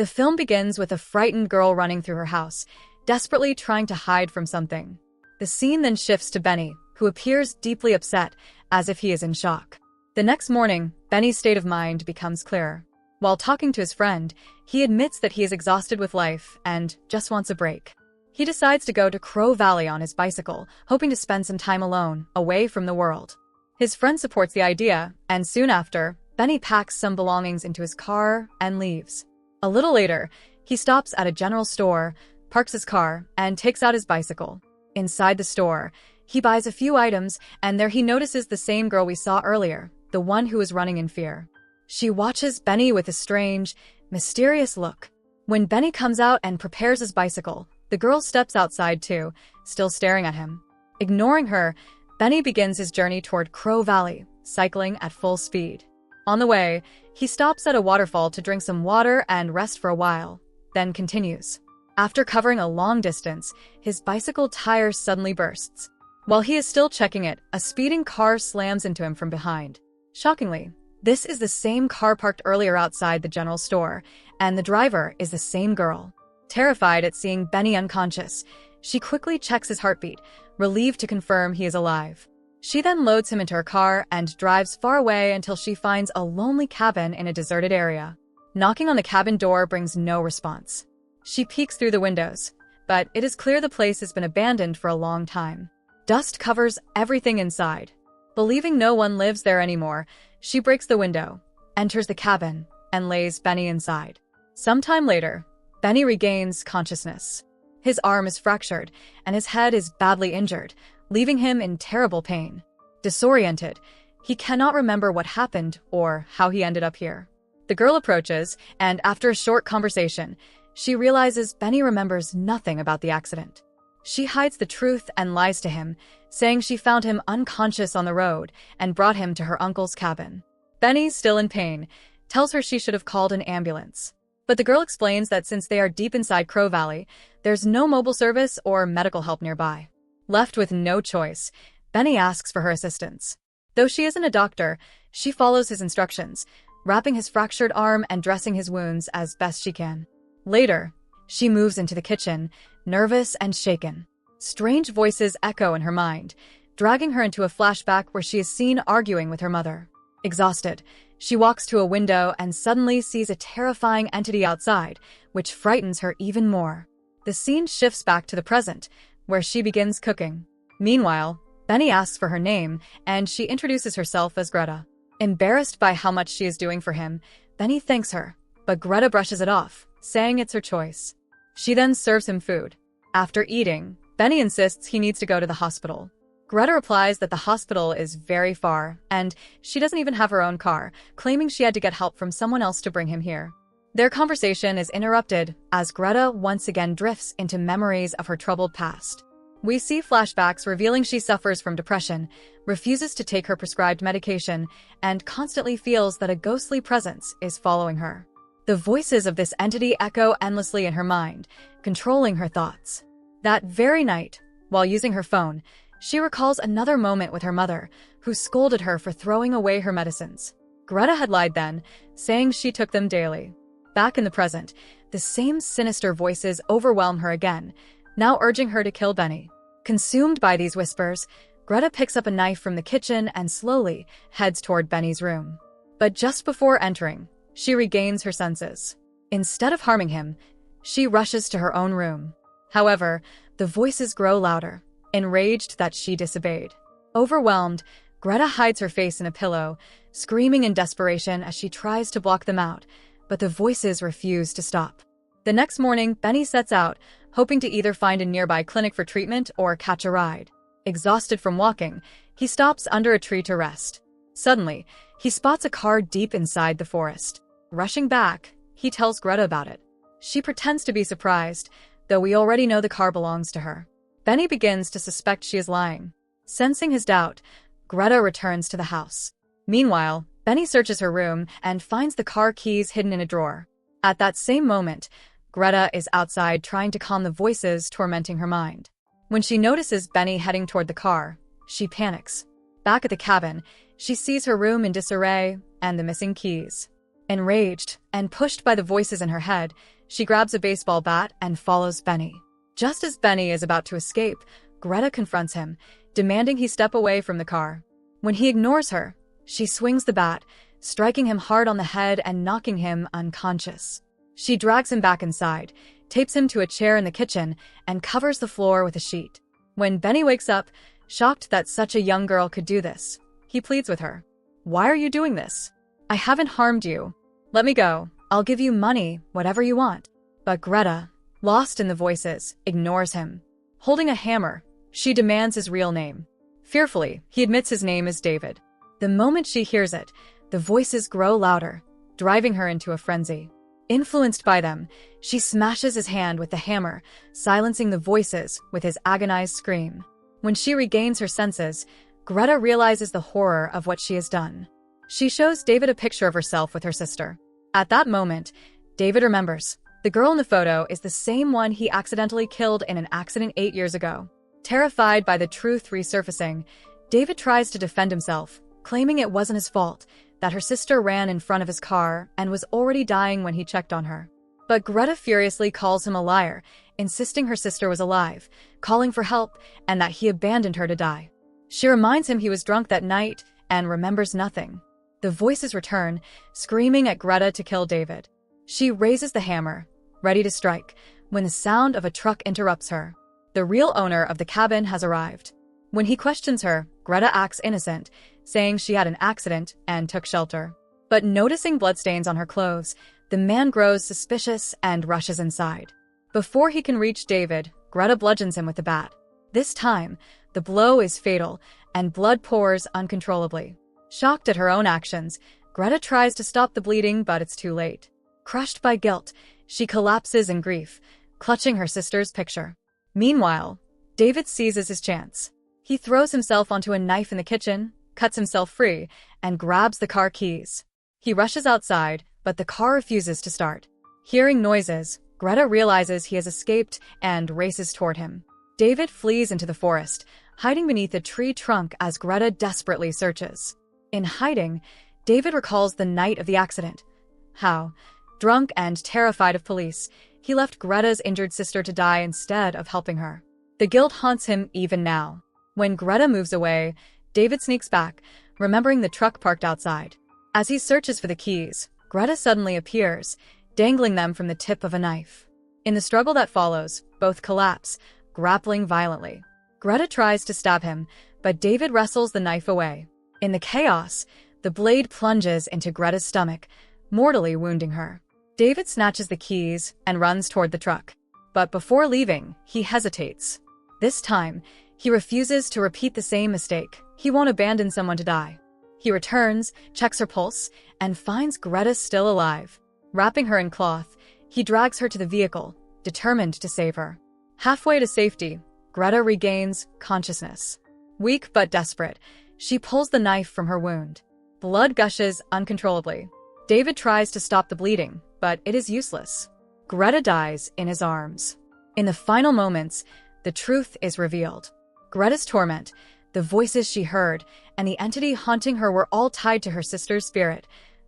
The film begins with a frightened girl running through her house, desperately trying to hide from something. The scene then shifts to Benny, who appears deeply upset, as if he is in shock. The next morning, Benny's state of mind becomes clearer. While talking to his friend, he admits that he is exhausted with life and just wants a break. He decides to go to Crow Valley on his bicycle, hoping to spend some time alone, away from the world. His friend supports the idea, and soon after, Benny packs some belongings into his car and leaves. A little later, he stops at a general store, parks his car, and takes out his bicycle. Inside the store, he buys a few items, and there he notices the same girl we saw earlier, the one who was running in fear. She watches Benny with a strange, mysterious look. When Benny comes out and prepares his bicycle, the girl steps outside too, still staring at him. Ignoring her, Benny begins his journey toward Crow Valley, cycling at full speed. On the way, he stops at a waterfall to drink some water and rest for a while, then continues. After covering a long distance, his bicycle tire suddenly bursts. While he is still checking it, a speeding car slams into him from behind. Shockingly, this is the same car parked earlier outside the general store, and the driver is the same girl. Terrified at seeing Benny unconscious, she quickly checks his heartbeat, relieved to confirm he is alive. She then loads him into her car and drives far away until she finds a lonely cabin in a deserted area. Knocking on the cabin door brings no response. She peeks through the windows, but it is clear the place has been abandoned for a long time. Dust covers everything inside. Believing no one lives there anymore, she breaks the window, enters the cabin, and lays Benny inside. Sometime later, Benny regains consciousness. His arm is fractured, and his head is badly injured, leaving him in terrible pain. Disoriented, he cannot remember what happened or how he ended up here. The girl approaches, and after a short conversation, she realizes Benny remembers nothing about the accident. She hides the truth and lies to him, saying she found him unconscious on the road and brought him to her uncle's cabin. Benny, still in pain, tells her she should have called an ambulance. But the girl explains that since they are deep inside Crow Valley, there's no mobile service or medical help nearby. Left with no choice, Benny asks for her assistance. Though she isn't a doctor, she follows his instructions, wrapping his fractured arm and dressing his wounds as best she can. Later, she moves into the kitchen, nervous and shaken. Strange voices echo in her mind, dragging her into a flashback where she is seen arguing with her mother. Exhausted, she walks to a window and suddenly sees a terrifying entity outside, which frightens her even more. The scene shifts back to the present, where she begins cooking. Meanwhile, Benny asks for her name, and she introduces herself as Greta. Embarrassed by how much she is doing for him, Benny thanks her, but Greta brushes it off, saying it's her choice. She then serves him food. After eating, Benny insists he needs to go to the hospital. Greta replies that the hospital is very far, and she doesn't even have her own car, claiming she had to get help from someone else to bring him here. Their conversation is interrupted as Greta once again drifts into memories of her troubled past. We see flashbacks revealing she suffers from depression, refuses to take her prescribed medication, and constantly feels that a ghostly presence is following her. The voices of this entity echo endlessly in her mind, controlling her thoughts. That very night, while using her phone, she recalls another moment with her mother, who scolded her for throwing away her medicines. Greta had lied then, saying she took them daily. Back in the present, the same sinister voices overwhelm her again, now urging her to kill Benny. Consumed by these whispers, Greta picks up a knife from the kitchen and slowly heads toward Benny's room. But just before entering, she regains her senses. Instead of harming him, she rushes to her own room. However, the voices grow louder, enraged that she disobeyed. Overwhelmed, Greta hides her face in a pillow, screaming in desperation as she tries to block them out, but the voices refuse to stop. The next morning, Benny sets out, hoping to either find a nearby clinic for treatment or catch a ride. Exhausted from walking, he stops under a tree to rest. Suddenly, he spots a car deep inside the forest. Rushing back, he tells Greta about it. She pretends to be surprised, though we already know the car belongs to her. Benny begins to suspect she is lying. Sensing his doubt, Greta returns to the house. Meanwhile, Benny searches her room and finds the car keys hidden in a drawer. At that same moment, Greta is outside trying to calm the voices tormenting her mind. When she notices Benny heading toward the car, she panics. Back at the cabin, she sees her room in disarray and the missing keys. Enraged and pushed by the voices in her head, she grabs a baseball bat and follows Benny. Just as Benny is about to escape, Greta confronts him, demanding he step away from the car. When he ignores her, she swings the bat, striking him hard on the head and knocking him unconscious. She drags him back inside, tapes him to a chair in the kitchen, and covers the floor with a sheet. When Benny wakes up, shocked that such a young girl could do this, he pleads with her. "Why are you doing this? I haven't harmed you. Let me go. I'll give you money, whatever you want." But Greta, lost in the voices, ignores him. Holding a hammer, she demands his real name. Fearfully, he admits his name is David. The moment she hears it, the voices grow louder, driving her into a frenzy. Influenced by them, she smashes his hand with the hammer, silencing the voices with his agonized scream. When she regains her senses, Greta realizes the horror of what she has done. She shows David a picture of herself with her sister. At that moment, David remembers. The girl in the photo is the same one he accidentally killed in an accident 8 years ago. Terrified by the truth resurfacing, David tries to defend himself, claiming it wasn't his fault, that her sister ran in front of his car and was already dying when he checked on her. But Greta furiously calls him a liar, insisting her sister was alive, calling for help, and that he abandoned her to die. She reminds him he was drunk that night and remembers nothing. The voices return, screaming at Greta to kill David. She raises the hammer, ready to strike, when the sound of a truck interrupts her. The real owner of the cabin has arrived. When he questions her, Greta acts innocent, saying she had an accident and took shelter. But noticing bloodstains on her clothes, the man grows suspicious and rushes inside. Before he can reach David, Greta bludgeons him with the bat. This time, the blow is fatal, and blood pours uncontrollably. Shocked at her own actions, Greta tries to stop the bleeding, but it's too late. Crushed by guilt, she collapses in grief, clutching her sister's picture. Meanwhile, David seizes his chance. He throws himself onto a knife in the kitchen, cuts himself free, and grabs the car keys. He rushes outside, but the car refuses to start. Hearing noises, Greta realizes he has escaped and races toward him. David flees into the forest, hiding beneath a tree trunk as Greta desperately searches. In hiding, David recalls the night of the accident. How, drunk and terrified of police, he left Greta's injured sister to die instead of helping her. The guilt haunts him even now. When Greta moves away, David sneaks back, remembering the truck parked outside. As he searches for the keys, Greta suddenly appears, dangling them from the tip of a knife. In the struggle that follows, both collapse, grappling violently. Greta tries to stab him, but David wrestles the knife away. In the chaos, the blade plunges into Greta's stomach, mortally wounding her. David snatches the keys and runs toward the truck. But before leaving, he hesitates. This time, he refuses to repeat the same mistake. He won't abandon someone to die. He returns, checks her pulse, and finds Greta still alive. Wrapping her in cloth, he drags her to the vehicle, determined to save her. Halfway to safety, Greta regains consciousness. Weak but desperate, she pulls the knife from her wound. Blood gushes uncontrollably. David tries to stop the bleeding, but it is useless. Greta dies in his arms. In the final moments, the truth is revealed. Greta's torment, the voices she heard, and the entity haunting her were all tied to her sister's spirit,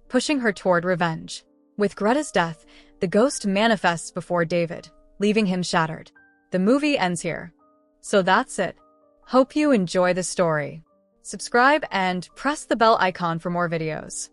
pushing her toward revenge. With Greta's death, the ghost manifests before David, leaving him shattered. The movie ends here. So that's it. Hope you enjoy the story. Subscribe and press the bell icon for more videos.